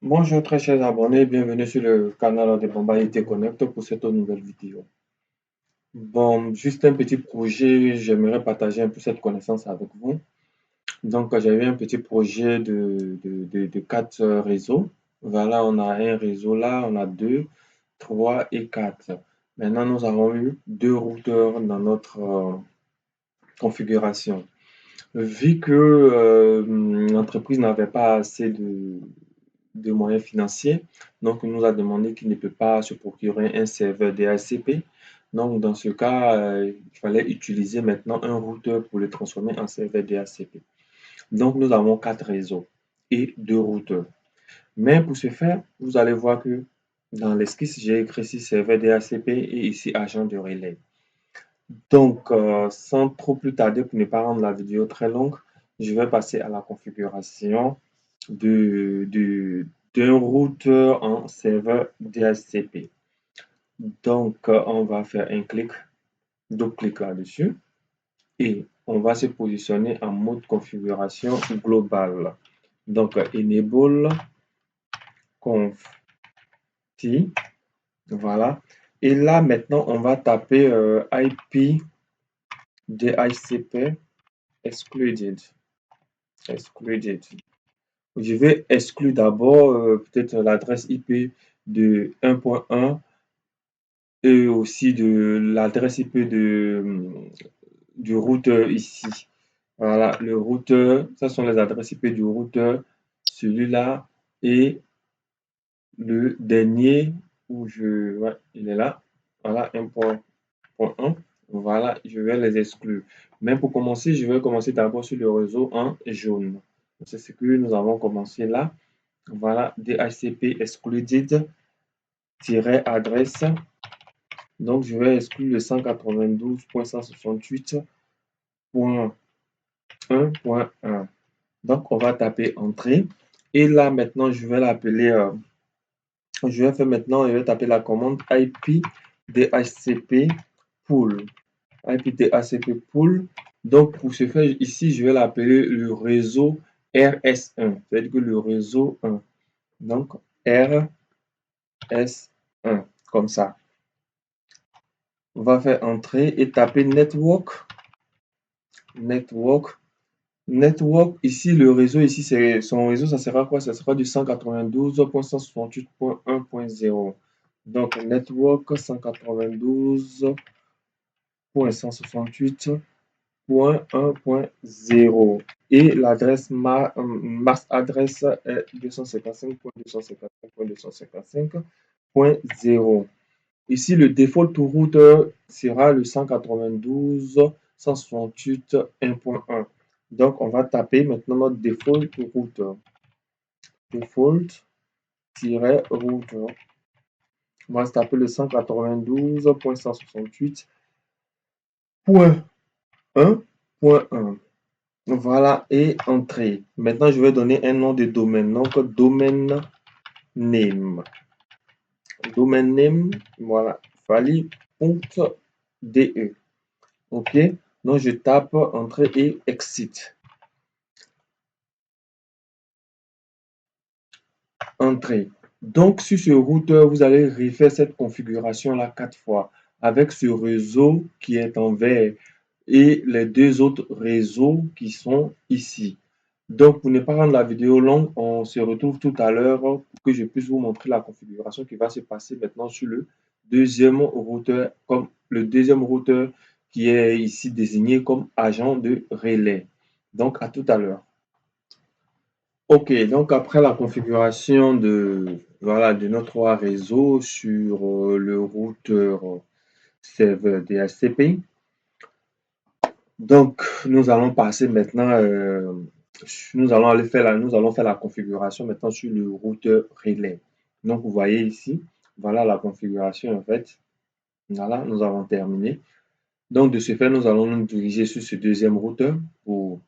Bonjour très chers abonnés, bienvenue sur le canal de Bomba IT Connect pour cette nouvelle vidéo. Bon, juste un petit projet, j'aimerais partager un peu cette connaissance avec vous. Donc, j'avais un petit projet de 4 réseaux. Voilà, on a un réseau là, on a 2, 3 et 4. Maintenant, nous avons eu 2 routeurs dans notre configuration. Vu que l'entreprise n'avait pas assez de moyens financiers. Donc, il nous a demandé qu'il ne peut pas se procurer un serveur DHCP. Donc, dans ce cas, il fallait utiliser maintenant un routeur pour le transformer en serveur DHCP. Donc, nous avons 4 réseaux et 2 routeurs. Mais pour ce faire, vous allez voir que dans l'esquisse, j'ai écrit ici serveur DHCP et ici agent de relais. Donc, sans trop plus tarder, pour ne pas rendre la vidéo très longue, je vais passer à la configuration d'un routeur en serveur DHCP. Donc, on va faire un clic, double clic là-dessus et on va se positionner en mode configuration globale. Donc, enable conf t, voilà. Et là, maintenant, on va taper IP DHCP excluded. Je vais exclure d'abord peut-être l'adresse IP de 1.1 et aussi de l'adresse IP du routeur ici. Voilà, le routeur, ça sont les adresses IP du routeur, celui-là et le dernier où ouais, il est là. Voilà, 1.1. Voilà, je vais les exclure. Mais pour commencer, je vais commencer d'abord sur le réseau en jaune. C'est ce que nous avons commencé là. Voilà, DHCP excluded-adresse. Donc, je vais exclure le 192.168.1.1. Donc, on va taper Entrée. Et là, maintenant, je vais l'appeler, je vais taper la commande IP DHCP pool. IP DHCP pool. Donc, pour ce faire, ici, je vais l'appeler le réseau RS1. C'est-à-dire que le réseau 1. Donc, RS1, comme ça. On va faire Entrée et taper Network. Network, ici, le réseau, ici, c'est son réseau, ça sera quoi? Ça sera du 192.168.1.0. Donc, Network 192.168.1.0. Et l'adresse mass adresse est 255.255.255.0. Ici, le default router sera le 192.168.1.1. Donc, on va taper maintenant notre default router. Default-router. On va se taper le 192.168.1.1. Voilà, et entrée. Maintenant, je vais donner un nom de domaine. Donc, domaine name. Domaine name, voilà, fali.de. OK. Donc, je tape entrée et exit. Entrée. Donc, sur ce routeur, vous allez refaire cette configuration-là 4 fois avec ce réseau qui est en vert et les 2 autres réseaux qui sont ici. Donc, pour ne pas rendre la vidéo longue, on se retrouve tout à l'heure pour que je puisse vous montrer la configuration qui va se passer maintenant sur le deuxième routeur, comme le deuxième routeur qui est ici désigné comme agent de relais. Donc, à tout à l'heure. OK, donc après la configuration voilà, de nos 3 réseaux sur le routeur serveur DHCP, donc nous allons passer maintenant, nous allons faire la configuration maintenant sur le routeur relais. Donc vous voyez ici, voilà la configuration en fait. Voilà, nous avons terminé. Donc de ce fait, nous allons nous diriger sur ce deuxième routeur pour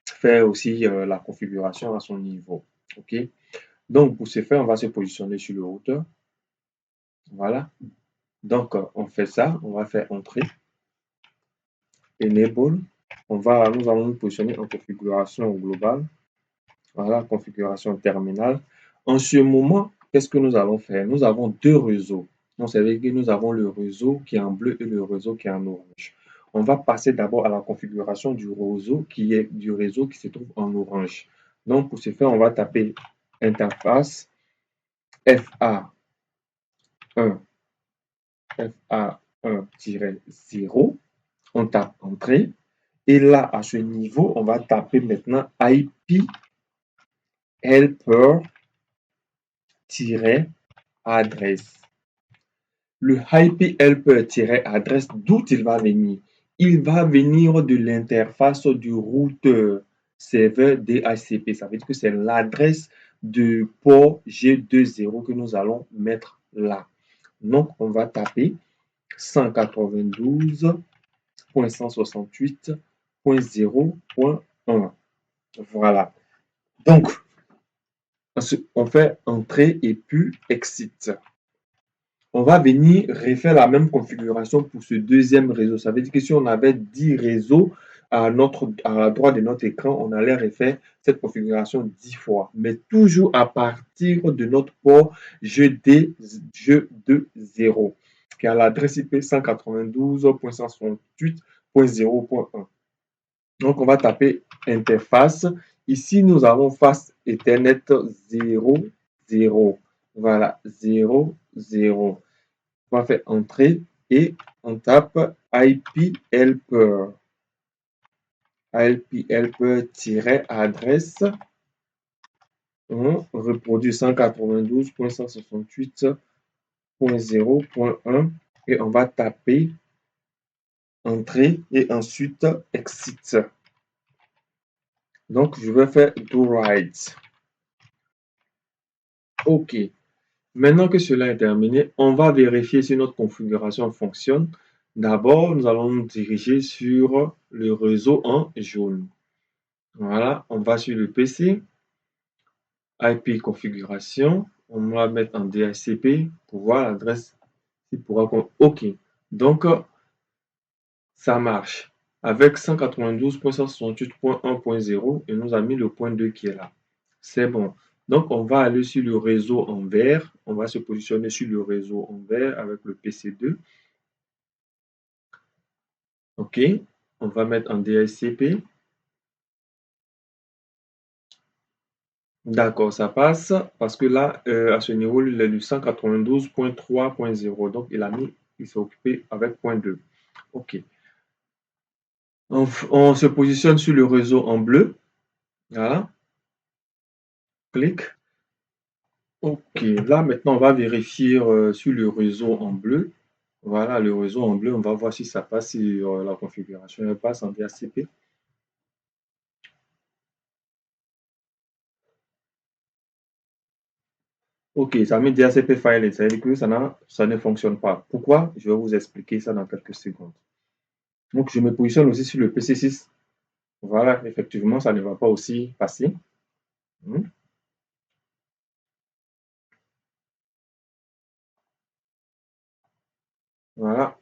faire aussi la configuration à son niveau. OK. Donc, pour ce faire, on va se positionner sur le routeur. Voilà. Donc, on fait ça. On va faire Entrée. Enable. Nous allons nous positionner en configuration globale. Voilà, configuration terminale. En ce moment, qu'est-ce que nous allons faire? Nous avons deux réseaux. Donc, ça veut dire que nous avons le réseau qui est en bleu et le réseau qui est en orange. On va passer d'abord à la configuration du réseau qui se trouve en orange. Donc, pour ce faire, on va taper interface FA1 FA1-0. On tape entrée. Et là, à ce niveau, on va taper maintenant IP helper-adresse. Le IP helper-adresse, d'où il va venir? Il va venir de l'interface du routeur serveur DHCP. Ça veut dire que c'est l'adresse de port G20 que nous allons mettre là. Donc, on va taper 192.168.0.1. Voilà. Donc, on fait entrée et puis exit. On va venir refaire la même configuration pour ce deuxième réseau. Ça veut dire que si on avait 10 réseaux à la droite de notre écran, on allait refaire cette configuration 10 fois. Mais toujours à partir de notre port G20, qui a l'adresse IP 192.168.0.1. Donc, on va taper interface. Ici, nous avons face Ethernet 0, 0. Voilà, 0, 0. On va faire entrée et on tape IP helper. IP helper-adresse. On reproduit 192.168.0.1 et on va taper entrée et ensuite exit. Donc, je vais faire do right. OK. Maintenant que cela est terminé, on va vérifier si notre configuration fonctionne. D'abord, nous allons nous diriger sur le réseau en jaune. Voilà, on va sur le PC, IP configuration, on va mettre en DHCP pour voir l'adresse qui pourra. OK. Donc, ça marche. Avec 192.168.1.0, et nous a mis le point 2 qui est là. C'est bon. Donc, on va aller sur le réseau en vert. On va se positionner sur le réseau en vert avec le PC2. OK. On va mettre en DHCP. D'accord, ça passe parce que là, à ce niveau, il est du 192.3.0. Donc, il s'est occupé avec point 2. OK. On se positionne sur le réseau en bleu. Voilà. Clic. OK. Là, maintenant, on va vérifier sur le réseau en bleu. Voilà, le réseau en bleu, on va voir si ça passe, si la configuration elle passe en DHCP. OK, ça met DHCP file, ça veut dire que ça ne fonctionne pas. Pourquoi? Je vais vous expliquer ça dans quelques secondes. Donc, je me positionne aussi sur le PC6. Voilà, effectivement, ça ne va pas aussi passer. Voilà,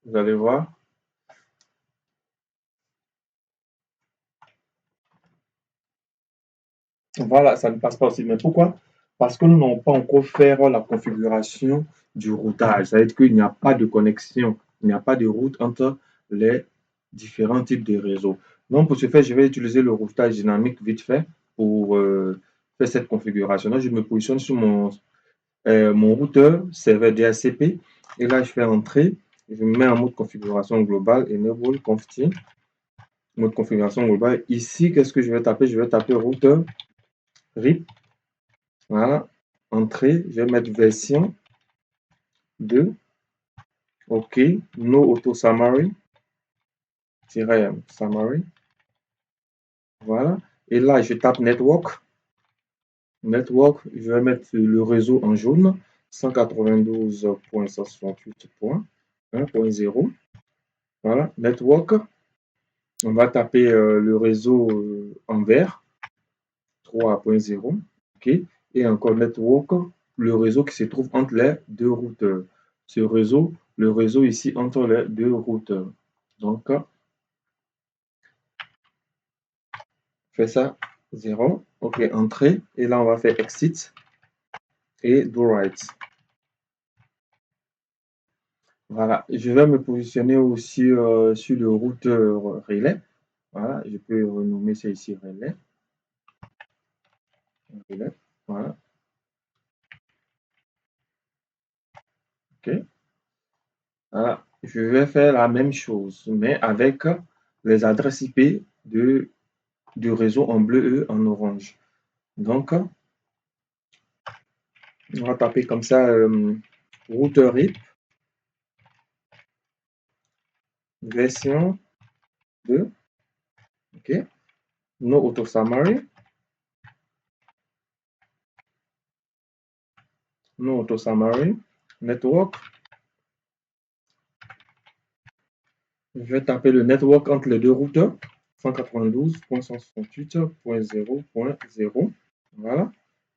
vous allez voir. Voilà, ça ne passe pas aussi. Mais pourquoi? Parce que nous n'avons pas encore fait la configuration du routage. Ça veut dire qu'il n'y a pas de connexion, il n'y a pas de route entre les différents types de réseaux. Donc, pour ce faire, je vais utiliser le routage dynamique vite fait pour faire cette configuration. Donc, je me positionne sur mon routeur serveur DHCP et là, je fais entrer. Je me mets en mode configuration globale, enable conft, mode configuration globale. Ici, qu'est-ce que je vais taper? Je vais taper routeur RIP. Voilà, entrée, je vais mettre version 2. OK, no auto summary, summary. Voilà, et là, je tape network. Network, je vais mettre le réseau en jaune, 192.168.1.0. Voilà, network. On va taper le réseau en vert, 3.0. OK, et encore network, le réseau qui se trouve entre les deux routeurs. Ce réseau, le réseau ici entre les deux routeurs. Donc, fait ça, 0. OK, entrée. Et là, on va faire exit. et do write. Voilà, je vais me positionner aussi sur le routeur relais. Voilà, je peux renommer ça ici relais. Relais. Voilà, ok. Voilà, je vais faire la même chose, mais avec les adresses IP du réseau en bleu et en orange. Donc, on va taper comme ça routeur IP version 2, ok. No auto summary, no auto summary, network. Je vais taper le network entre les deux routeurs, 192.168.0.0. Voilà.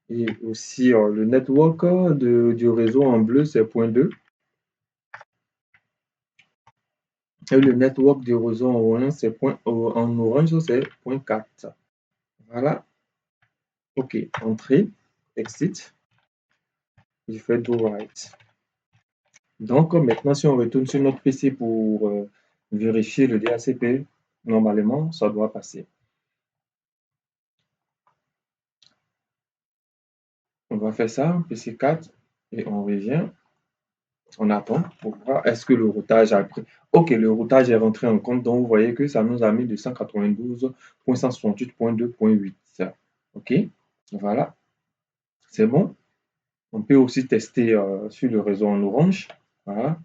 Et aussi le network du réseau en bleu, c'est .2. Et le network du réseau en orange, c'est .4. Voilà. OK. Entrée, exit. Je fais do write. Donc, maintenant, si on retourne sur notre PC pour vérifier le DHCP, normalement, ça doit passer. On va faire ça, PC 4, et on revient. On attend pour voir est-ce que le routage a pris. OK, le routage est rentré en compte. Donc, vous voyez que ça nous a mis de 192.168.2.8. OK, voilà, c'est bon. On peut aussi tester sur le réseau en orange. Voilà.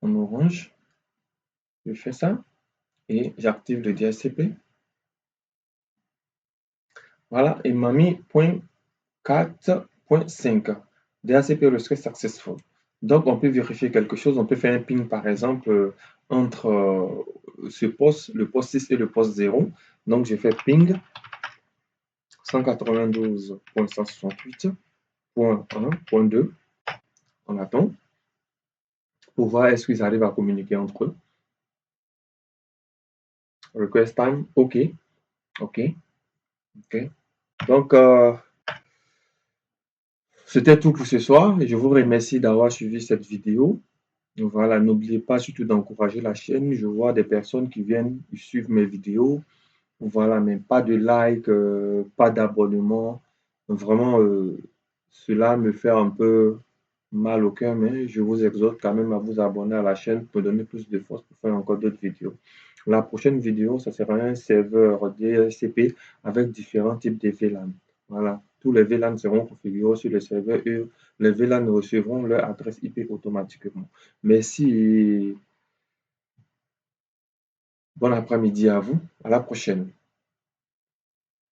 En orange, je fais ça et j'active le DHCP. Voilà, il m'a mis .4.5. DHCP request successful. Donc, on peut vérifier quelque chose. On peut faire un ping, par exemple, entre ce poste, le poste 6 et le poste 0. Donc, je fais ping 192.168.1.2. On attend pour voir est-ce qu'ils arrivent à communiquer entre eux. Request time, OK. OK. OK. Donc, c'était tout pour ce soir. Je vous remercie d'avoir suivi cette vidéo. Voilà, n'oubliez pas surtout d'encourager la chaîne. Je vois des personnes qui viennent suivre mes vidéos. Voilà, mais pas de like, pas d'abonnement. Vraiment, cela me fait un peu mal au cœur, mais je vous exhorte quand même à vous abonner à la chaîne pour donner plus de force pour faire encore d'autres vidéos. La prochaine vidéo, ça sera un serveur DHCP avec différents types de VLAN. Voilà, tous les VLAN seront configurés sur le serveur et les VLAN recevront leur adresse IP automatiquement. Merci et bon après-midi à vous. À la prochaine.